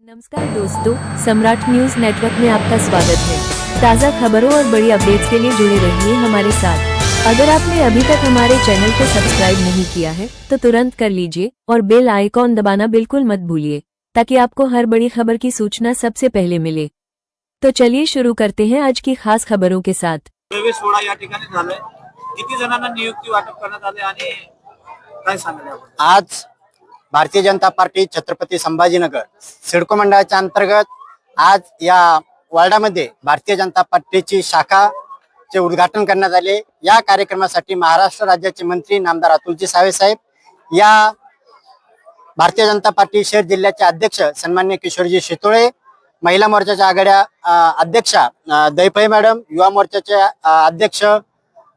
नमस्कार दोस्तों, सम्राट news network में आपका स्वागत है। ताज़ा खबरों और बड़ी अपडेट्स के लिए जुड़े रहिए हमारे साथ। अगर आपने अभी तक हमारे चैनल को सब्सक्राइब नहीं किया है तो तुरंत कर लीजिए और बेल आइकॉन दबाना बिल्कुल मत भूलिए, ताकि आपको हर बड़ी खबर की सूचना सबसे पहले मिले। तो चलिए शुरू करते हैं आज की खास खबरों के साथ। प्रवेश सोहळा या ठिकाणी झालाय. किती जणांना नियुक्ती वाटप करण्यात आले आणि काय सांगाल आपण? आज भारतीय जनता पार्टी छत्रपती संभाजीनगर सिडको मंडळाच्या अंतर्गत आज या वार्डामध्ये भारतीय जनता पार्टीची शाखाचे उद्घाटन करण्यात आले। या कार्यक्रमासाठी महाराष्ट्र राज्याचे मंत्री नामदार अतुलजी सावे साहेब, या भारतीय जनता पार्टी शहर जिल्ह्याचे अध्यक्ष सन्माननीय किशोरजी शितोळे, महिला मोर्चाच्या आघाड्या अध्यक्षा दैफळे मॅडम, युवा मोर्चाचे अध्यक्ष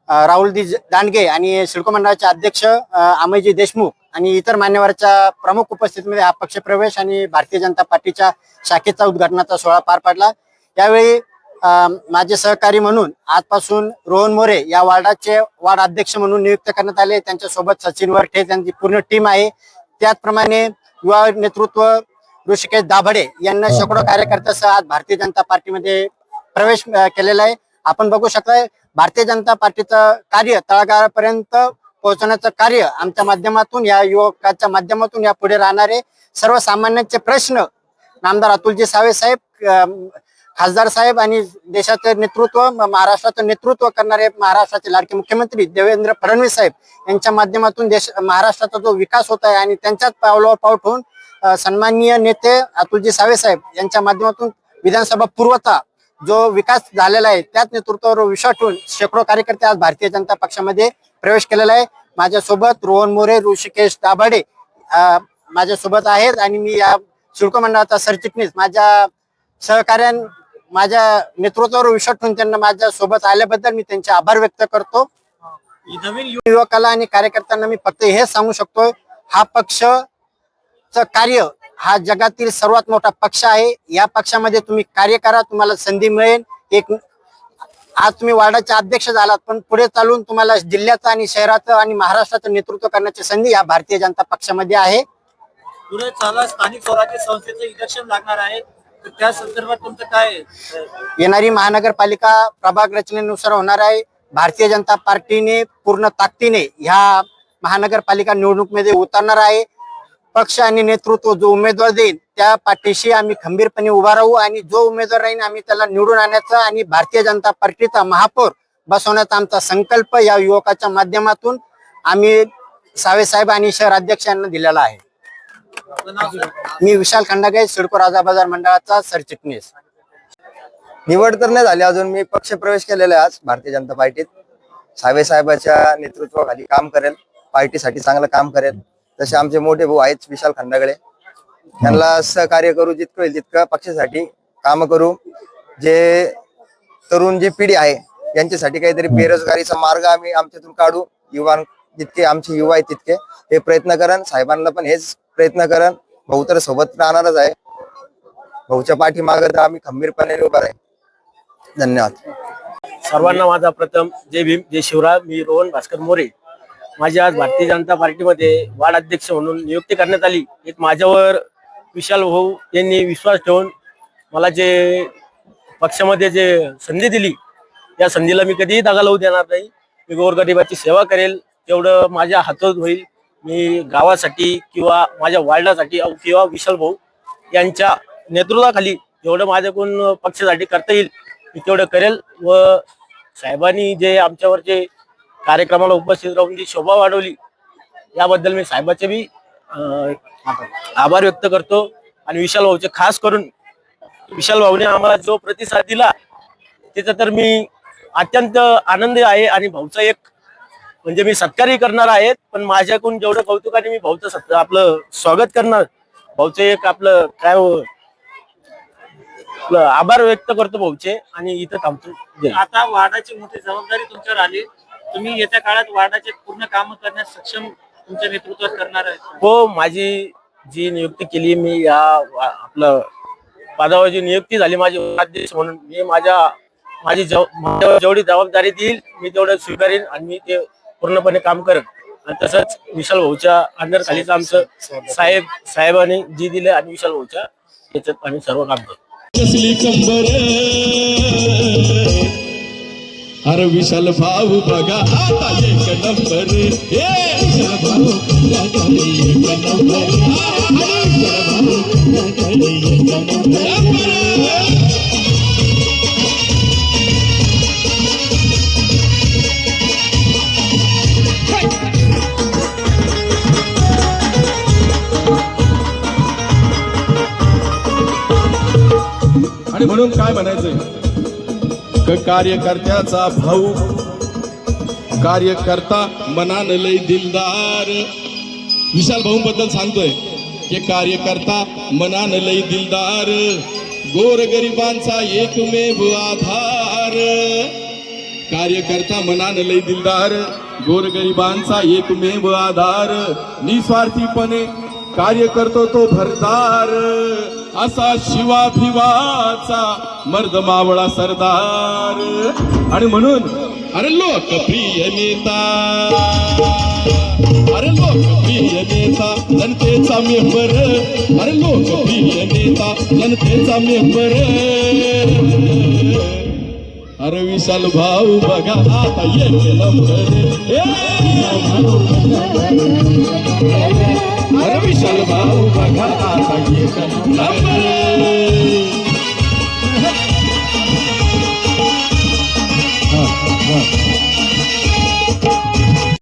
राहुलजी दांडगे आणि सिडको मंडळाचे अध्यक्ष अमयजी देशमुख आणि इतर मान्यवरांच्या प्रमुख उपस्थितीमध्ये हा पक्षप्रवेश आणि भारतीय जनता पार्टीच्या शाखेचा उद्घाटनाचा सोहळा पार पडला। यावेळी माझे सहकारी म्हणून आजपासून रोहन मोरे या वार्डाचे वार्ड अध्यक्ष म्हणून नियुक्त करण्यात आले। त्यांच्यासोबत सचिन वरठे त्यांची पूर्ण टीम आहे। त्याचप्रमाणे युवा नेतृत्व ऋषिकेश दाभडे यांना शेकडो कार्यकर्त्यांसह आज भारतीय जनता पार्टीमध्ये प्रवेश केलेला आहे। आपण बघू शकता भारतीय जनता पार्टीचं कार्य तळागाळापर्यंत पोहोचवण्याचं कार्य आमच्या माध्यमातून, या युवकाच्या माध्यमातून या पुढे राहणारे सर्वसामान्यांचे प्रश्न नामदार अतुलजी सावे साहेब, खासदार साहेब आणि देशाचे नेतृत्व, महाराष्ट्राचं नेतृत्व करणारे महाराष्ट्राचे लाडके मुख्यमंत्री देवेंद्र फडणवीस साहेब यांच्या माध्यमातून महाराष्ट्राचा जो विकास होत आहे आणि त्यांच्याच पावलावर पाऊल ठेवून सन्माननीय नेते अतुलजी सावे साहेब यांच्या माध्यमातून विधानसभा पूर्वचा जो विकास झालेला आहे त्याच नेतृत्वावर विश्वास ठेवून शेकडो कार्यकर्ते आज भारतीय जनता पक्षामध्ये प्रवेश केलेला आहे। माझ्यासोबत रोहन मोरे, ऋषिकेश दाभडे माझ्यासोबत आहेत आणि मी या सिडको मंडळाचा सरचिटणीस, माझ्या सहकार्यां माझ्या नेतृत्वावर विश्वास ठेवून त्यांना माझ्या सोबत आल्याबद्दल मी त्यांचे आभार व्यक्त करतो। नवीन युवकाला आणि कार्यकर्त्यांना मी फक्त हेच सांगू शकतो, हा पक्षचं कार्य हा जगातील सर्वात मोठा पक्ष आहे। या पक्षामध्ये तुम्ही कार्य करा, तुम्हाला संधी मिळेल। आज तुम्ही वार्डाचे अध्यक्ष झालात, पण पुढे चालून तुम्हाला जिल्ह्याचं आणि शहराचं आणि महाराष्ट्राचं नेतृत्व करण्याची संधी या भारतीय जनता पक्षामध्ये आहे। पुढे चाला स्थानिक स्वराज्य संस्थेचं इलेक्शन लागणार आहे, तर त्या संदर्भात तुमचं काय? येणारी महानगरपालिका प्रभाग रचनेनुसार होणार आहे। भारतीय जनता पार्टीने पूर्ण ताकदीने ह्या महानगरपालिका निवडणुकीमध्ये उतरणार आहे। पक्ष आणि नेतृत्व जो उमेदवार देईल त्या पाठीशी आम्ही खंबीरपणे उभा राहू आणि जो उमेदवार राहील आम्ही त्याला निवडून आणायचा आणि भारतीय जनता पार्टीचा महापौर बसवण्याचा आमचा संकल्प या युवकाच्या माध्यमातून आम्ही सावे साहेब आणि शहर अध्यक्ष यांना दिलेला आहे। मी विशाल खंडागे, सिडको राजा बाजार मंडळाचा सरचिटणीस। निवड तर नाही झाली अजून, मी पक्ष प्रवेश केलेला आहे आज भारतीय जनता पार्टीत। सावे साहेबांच्या नेतृत्वाखाली काम करेल, पार्टीसाठी चांगलं काम करेल। तसे आमचे मोठे भाऊ आहेत विशाल खंडागळे, त्यांना सहकार्य करू, जितकं होईल तितकं पक्षासाठी काम करू। जे तरुण जी पिढी आहे यांच्यासाठी काहीतरी बेरोजगारीचा मार्ग आम्ही आमच्यातून काढू। युवा जितके आमचे युवा आहेत तितके हे प्रयत्न करण, साहेबांना पण हेच प्रयत्न करण। भाऊ तर सोबत राहणारच आहे, भाऊच्या पाठीमागे तर आम्ही खंबीरपणे उभा आहे। धन्यवाद सर्वांना। माझा प्रथम जय भीम, जय शिवराय। मी रोहन भास्कर मोरे, माझी आज भारतीय जनता पार्टीमध्ये वार्ड अध्यक्ष म्हणून नियुक्ती करण्यात आली। एक माझ्यावर विशाल भाऊ यांनी विश्वास ठेवून मला जे पक्षामध्ये जे संधी दिली, त्या संधीला मी कधीही दगा लावू देणार नाही। मी गोरगरिबाची सेवा करेल, तेवढं माझ्या हातात होईल। मी गावासाठी किंवा माझ्या वार्डासाठी किंवा विशाल भाऊ यांच्या नेतृत्वाखाली जेवढं माझ्याकडून पक्षासाठी करता येईल मी तेवढं करेल। व साहेबांनी जे आमच्यावर जे कार्यक्रमाला उपस्थित राहून जी शोभा वाढवली याबद्दल मी साहेबाचे बी आभार व्यक्त करतो। आणि विशाल भाऊचे खास करून, विशाल भाऊने आम्हाला जो प्रतिसाद दिला त्याचा तर मी अत्यंत आनंदी आहे। आणि भाऊचा एक म्हणजे मी सत्कारही करणार आहे, पण माझ्याकडून जेवढं कौतुकाने मी भाऊचं आपलं स्वागत करणार, भाऊचे एक आपलं काय आभार व्यक्त करतो भाऊचे आणि इथं थांबतो। आता वार्डाची मोठी जबाबदारी तुमच्यावर आली, तुम्ही येत्या काळात वार्डाचे पूर्ण काम करण्यास सक्षम तुमच्या नेतृत्वात करणार आहे? हो, माझी जी नियुक्ती केली मी या आपलं पदावर जी नियुक्ती झाली माझी अध्यक्ष म्हणून, मी माझी जेवढी जबाबदारी देईल मी तेवढं स्वीकारेन आणि मी ते पूर्णपणे काम करेन। आणि तसंच विशाल भाऊच्या अंडर खालीच आमचं साहेबांनी जी दिले आणि विशाल भाऊच्या त्याच्यात आम्ही सर्व काम करतो. कसली कंबर अरे विशाल भाऊ बघा आता एक नंबर विशाल भाऊ बघा एक नंबर आणि म्हणून काय म्हणायचंय कार्यकर्त्याचा भाऊ कार्यकर्ता मनान लय दिलदार विशाल भाऊ बद्दल सांगतोय की कार्यकर्ता मनान लय दिलदार गोरगरिबांचा एकमेव आधार कार्यकर्ता मनान लय दिलदार गोरगरिबांचा एकमेव आधार निस्वार्थीपणे कार्य करतो तो भरदार असा शिवाभिवाचा मर्द मावळा सरदार आणि म्हणून अरे लोकप्रिय नेता अरे लोकप्रिय नेता जनतेचा मेंबर अरे लोकप्रिय नेता जनतेचा मेंबर अरे विशाल भाऊ बघा आता एक नंबर अरे विशाल भाऊ बघा आता एक नंबर